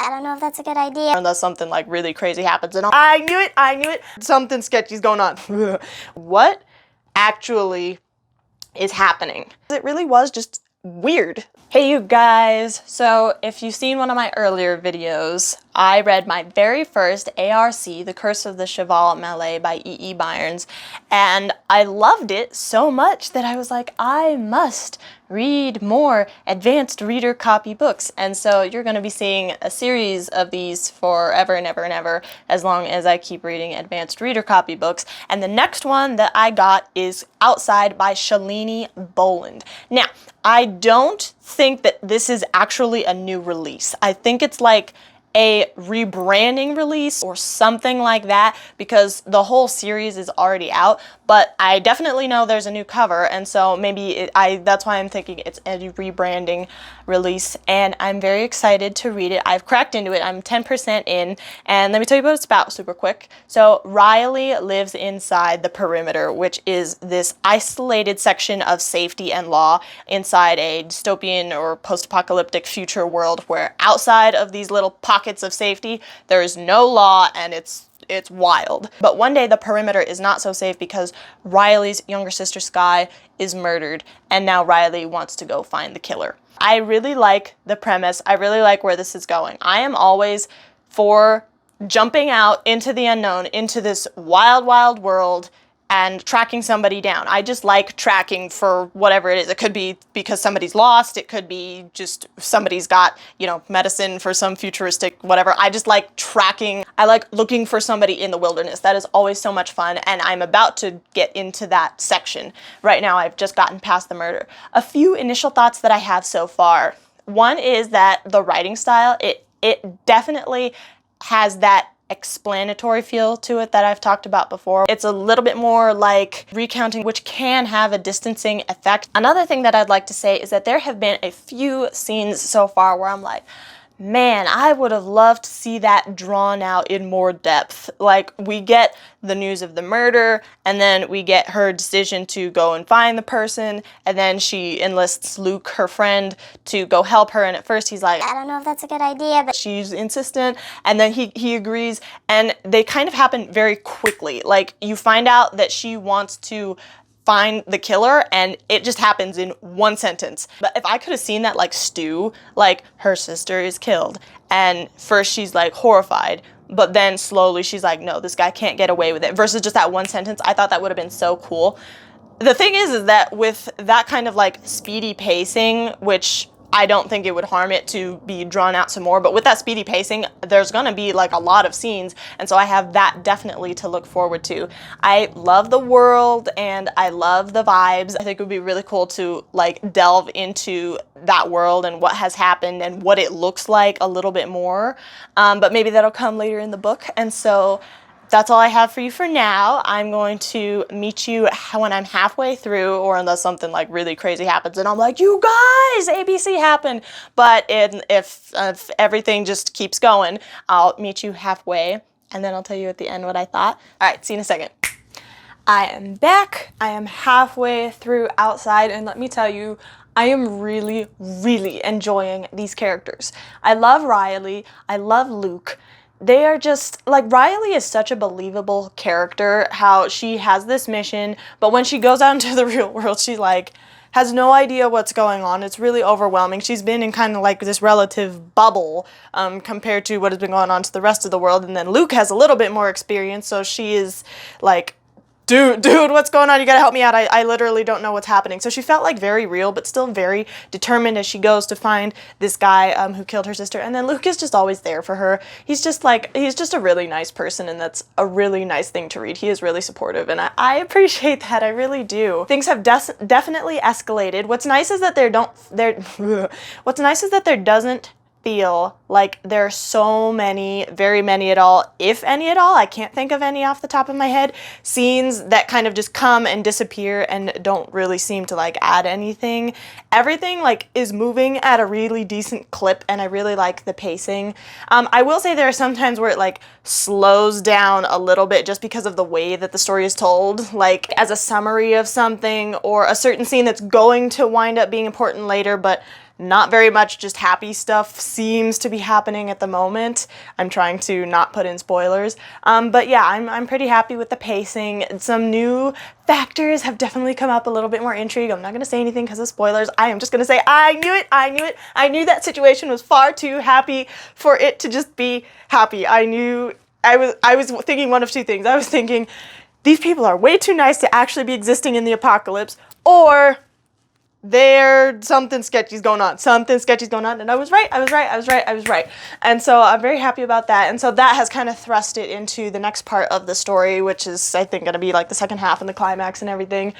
I don't know if that's a good idea. Unless something like really crazy happens and I knew it, something sketchy's going on. What actually is happening? It really was just weird. Hey you guys, so if you've seen one of my earlier videos, I read my very first ARC, The Curse of the Cheval Malais by E.E. Byrnes, and I loved it so much that I was like, I must read more advanced reader copy books. And so you're going to be seeing a series of these forever and ever and ever, as long as I keep reading advanced reader copy books. And the next one that I got is Outside by Shalini Boland. Now, I don't think that this is actually a new release. I think it's like a rebranding release or something like that, because the whole series is already out, but I definitely know there's a new cover, and so maybe that's why I'm thinking it's a rebranding release, and I'm very excited to read it. I've cracked into it. I'm 10% in, and let me tell you what it's about super quick. So Riley lives inside the perimeter, which is this isolated section of safety and law inside a dystopian or post-apocalyptic future world where outside of these little pockets of safety, there is no law, and it's wild. But one day the perimeter is not so safe because Riley's younger sister Sky is murdered, and now Riley wants to go find the killer. I really like the premise. I really like where this is going. I am always for jumping out into the unknown, into this wild, wild world, and tracking somebody down. I just like tracking for whatever it is. It could be because somebody's lost. It could be just somebody's got, you know, medicine for some futuristic whatever. I just like tracking. I like looking for somebody in the wilderness. That is always so much fun, and I'm about to get into that section. Right now, I've just gotten past the murder. A few initial thoughts that I have so far. One is that the writing style, it definitely has that explanatory feel to it that I've talked about before. It's a little bit more like recounting, which can have a distancing effect. Another thing that I'd like to say is that there have been a few scenes so far where I'm like, man, I would have loved to see that drawn out in more depth. Like, we get the news of the murder, and then we get her decision to go and find the person, and then she enlists Luke, her friend, to go help her, and at first he's like, I don't know if that's a good idea, but she's insistent, and then he agrees, and they kind of happen very quickly. Like, you find out that she wants to find the killer, and it just happens in one sentence. But if I could have seen that like stew, like her sister is killed, and first she's like horrified, but then slowly she's like, no, this guy can't get away with it, versus just that one sentence, I thought that would have been so cool. The thing is that with that kind of like speedy pacing, which I don't think it would harm it to be drawn out some more, but with that speedy pacing, there's gonna be like a lot of scenes, and so I have that definitely to look forward to. I love the world, and I love the vibes. I think it would be really cool to like delve into that world and what has happened and what it looks like a little bit more, but maybe that'll come later in the book, and so that's all I have for you for now. I'm going to meet you when I'm halfway through, or unless something like really crazy happens and I'm like, you guys, ABC happened. But if everything just keeps going, I'll meet you halfway, and then I'll tell you at the end what I thought. All right, see you in a second. I am back. I am halfway through Outside, and let me tell you, I am really, really enjoying these characters. I love Riley. I love Luke. They are just, like, Riley is such a believable character, how she has this mission, but when she goes out into the real world, she, like, has no idea what's going on. It's really overwhelming. She's been in kind of, like, this relative bubble compared to what has been going on to the rest of the world, and then Luke has a little bit more experience, so she is, like, dude, what's going on? You gotta help me out. I literally don't know what's happening. So she felt like very real, but still very determined as she goes to find this guy who killed her sister. And then Luke is just always there for her. He's just a really nice person, and that's a really nice thing to read. He is really supportive, and I appreciate that. I really do. Things have definitely escalated. What's nice is that what's nice is that there doesn't feel like there are so many, very many at all, if any at all, I can't think of any off the top of my head, scenes that kind of just come and disappear and don't really seem to like add anything. Everything like is moving at a really decent clip, and I really like the pacing. I will say there are some times where it like slows down a little bit just because of the way that the story is told, like as a summary of something or a certain scene that's going to wind up being important later, but not very much just happy stuff seems to be happening at the moment. I'm trying to not put in spoilers. But yeah, I'm pretty happy with the pacing. Some new factors have definitely come up, a little bit more intrigue. I'm not going to say anything because of spoilers. I am just going to say I knew it. I knew that situation was far too happy for it to just be happy. I was thinking one of two things. I was thinking these people are way too nice to actually be existing in the apocalypse, or something sketchy's going on. And I was right. And so I'm very happy about that. And so that has kind of thrust it into the next part of the story, which is, I think, going to be like the second half and the climax and everything.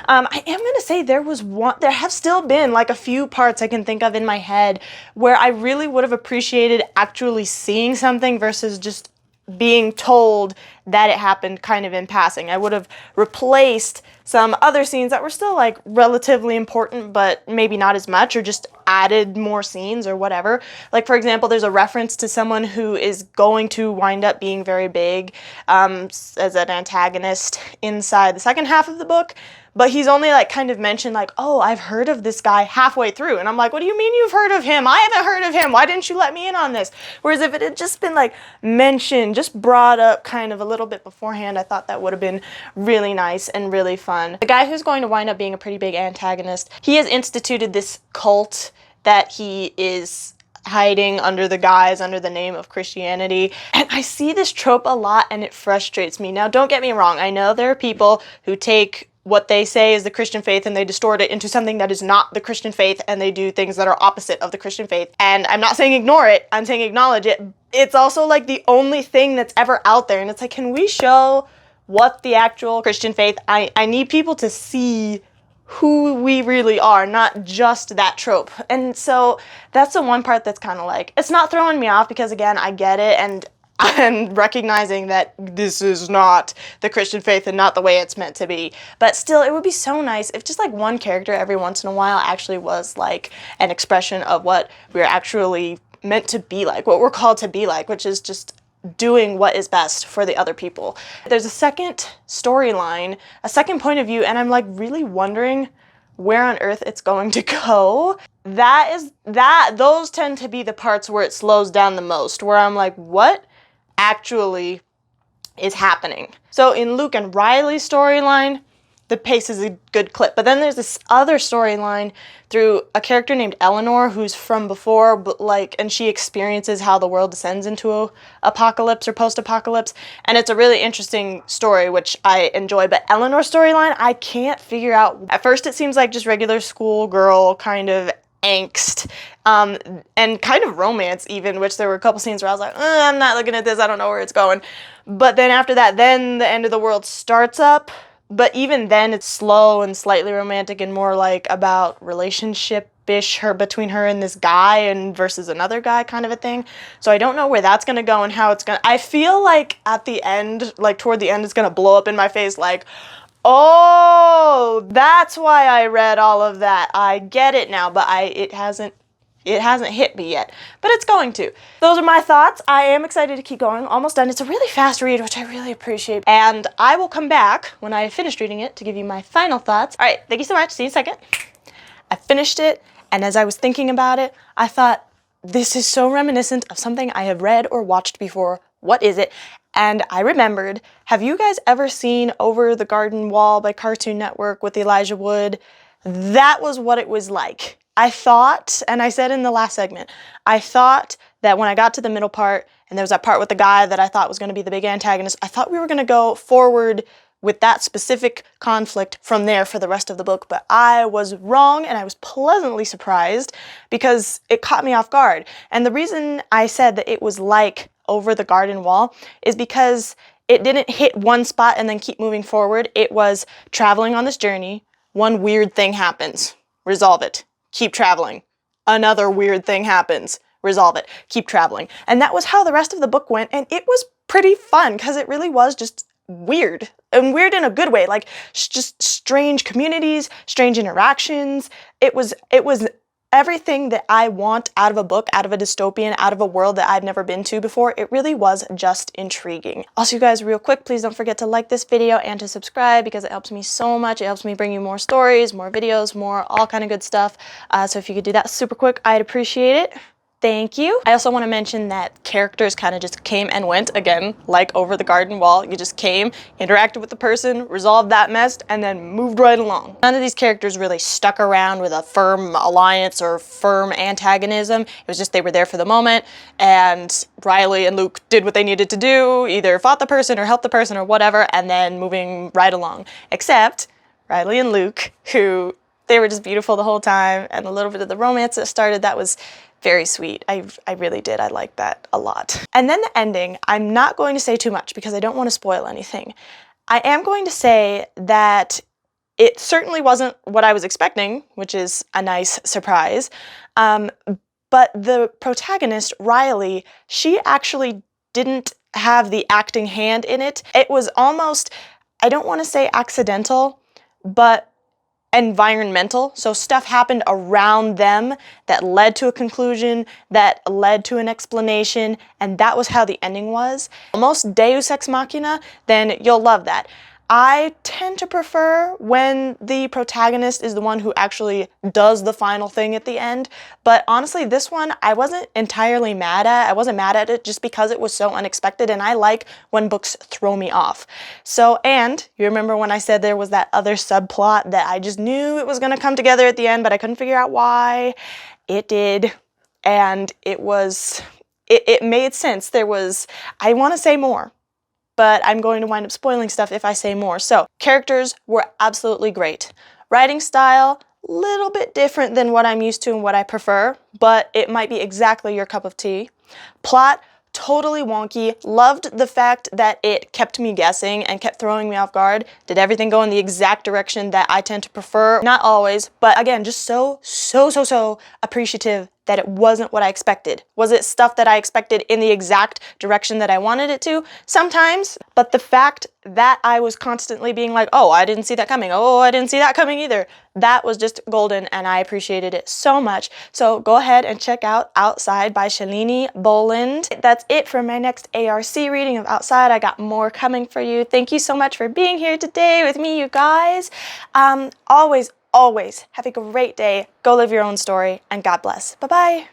I am going to say there have still been like a few parts I can think of in my head where I really would have appreciated actually seeing something versus just being told that it happened kind of in passing. I would have replaced some other scenes that were still like relatively important, but maybe not as much, or just added more scenes or whatever. Like, for example, there's a reference to someone who is going to wind up being very big as an antagonist inside the second half of the book. But he's only like kind of mentioned like, oh, I've heard of this guy halfway through. And I'm like, what do you mean you've heard of him? I haven't heard of him. Why didn't you let me in on this? Whereas if it had just been like mentioned, just brought up kind of a little bit beforehand, I thought that would have been really nice and really fun. The guy who's going to wind up being a pretty big antagonist, he has instituted this cult that he is hiding under the name of Christianity. And I see this trope a lot and it frustrates me. Now, don't get me wrong. I know there are people who take what they say is the Christian faith and they distort it into something that is not the Christian faith, and they do things that are opposite of the Christian faith. And I'm not saying ignore it, I'm saying acknowledge it. It's also like the only thing that's ever out there, and it's like, can we show what the actual Christian faith, I need people to see who we really are, not just that trope. And so that's the one part that's kind of like, it's not throwing me off because, again, I get it, and I'm recognizing that this is not the Christian faith and not the way it's meant to be. But still, it would be so nice if just like one character every once in a while actually was like an expression of what we're actually meant to be like, what we're called to be like, which is just doing what is best for the other people. There's a second storyline, a second point of view, and I'm like really wondering where on earth it's going to go. Those tend to be the parts where it slows down the most, where I'm like, what actually is happening? So in Luke and Riley's storyline, the pace is a good clip. But then there's this other storyline through a character named Eleanor who's from before, but and she experiences how the world descends into a apocalypse or post-apocalypse. And it's a really interesting story, which I enjoy. But Eleanor's storyline, I can't figure out. At first it seems like just regular schoolgirl kind of angst, and kind of romance even, which there were a couple scenes where I was like, I'm not looking at this, I don't know where it's going. But then after that, then the end of the world starts up. But even then, it's slow and slightly romantic and more like about relationship-ish between her and this guy and versus another guy kind of a thing. So I don't know where that's going to go and how it's going to... I feel like at the end, like toward the end, it's going to blow up in my face like, oh, that's why I read all of that. I get it now, but it hasn't hit me yet, but it's going to. Those are my thoughts. I am excited to keep going. Almost done. It's a really fast read, which I really appreciate. And I will come back when I have finished reading it to give you my final thoughts. All right, thank you so much. See you in a second. I finished it, and as I was thinking about it, I thought, this is so reminiscent of something I have read or watched before. What is it? And I remembered, have you guys ever seen Over the Garden Wall by Cartoon Network with Elijah Wood? That was what it was like. I thought, and I said in the last segment, I thought that when I got to the middle part, and there was that part with the guy that I thought was going to be the big antagonist, I thought we were going to go forward with that specific conflict from there for the rest of the book, but I was wrong, and I was pleasantly surprised because it caught me off guard. And the reason I said that it was like Over the Garden Wall is because it didn't hit one spot and then keep moving forward. It was traveling on this journey, one weird thing happens, resolve it. Keep traveling. Another weird thing happens. Resolve it. Keep traveling. And that was how the rest of the book went, and it was pretty fun because it really was just weird, and weird in a good way, like just strange communities, strange interactions. It was everything that I want out of a book, out of a dystopian, out of a world that I've never been to before. It really was just intriguing. Also, you guys, real quick, please don't forget to like this video and to subscribe because it helps me so much. It helps me bring you more stories, more videos, more all kind of good stuff. So if you could do that super quick, I'd appreciate it. Thank you. I also want to mention that characters kind of just came and went again, like over the garden wall. You just came, interacted with the person, resolved that mess, and then moved right along. None of these characters really stuck around with a firm alliance or firm antagonism. It was just they were there for the moment, and Riley and Luke did what they needed to do, either fought the person or helped the person or whatever, and then moving right along. Except Riley and Luke, who they were just beautiful the whole time, and a little bit of the romance that started, that was very sweet. I really did. I liked that a lot. And then the ending, I'm not going to say too much because I don't want to spoil anything. I am going to say that it certainly wasn't what I was expecting, which is a nice surprise. But the protagonist, Riley, she actually didn't have the acting hand in it. It was almost, I don't want to say accidental, but environmental. So stuff happened around them that led to a conclusion, that led to an explanation, and that was how the ending was. Almost Deus Ex Machina, then you'll love that. I tend to prefer when the protagonist is the one who actually does the final thing at the end, but honestly, this one I wasn't entirely mad at. I wasn't mad at it just because it was so unexpected, and I like when books throw me off. So, and you remember when I said there was that other subplot that I just knew it was going to come together at the end, but I couldn't figure out why? It did, and it made sense. There was, I want to say more, but I'm going to wind up spoiling stuff if I say more. So, characters were absolutely great. Writing style, little bit different than what I'm used to and what I prefer, but it might be exactly your cup of tea. Plot, totally wonky. Loved the fact that it kept me guessing and kept throwing me off guard. Did everything go in the exact direction that I tend to prefer? Not always, but again, just so appreciative that it wasn't what I expected. Was it stuff that I expected in the exact direction that I wanted it to? Sometimes, but the fact that I was constantly being like, oh, I didn't see that coming. Oh, I didn't see that coming either. That was just golden, and I appreciated it so much. So go ahead and check out Outside by Shalini Boland. That's it for my next ARC reading of Outside. I got more coming for you. Thank you so much for being here today with me, you guys. Always have a great day. Go live your own story, and God bless. Bye-bye.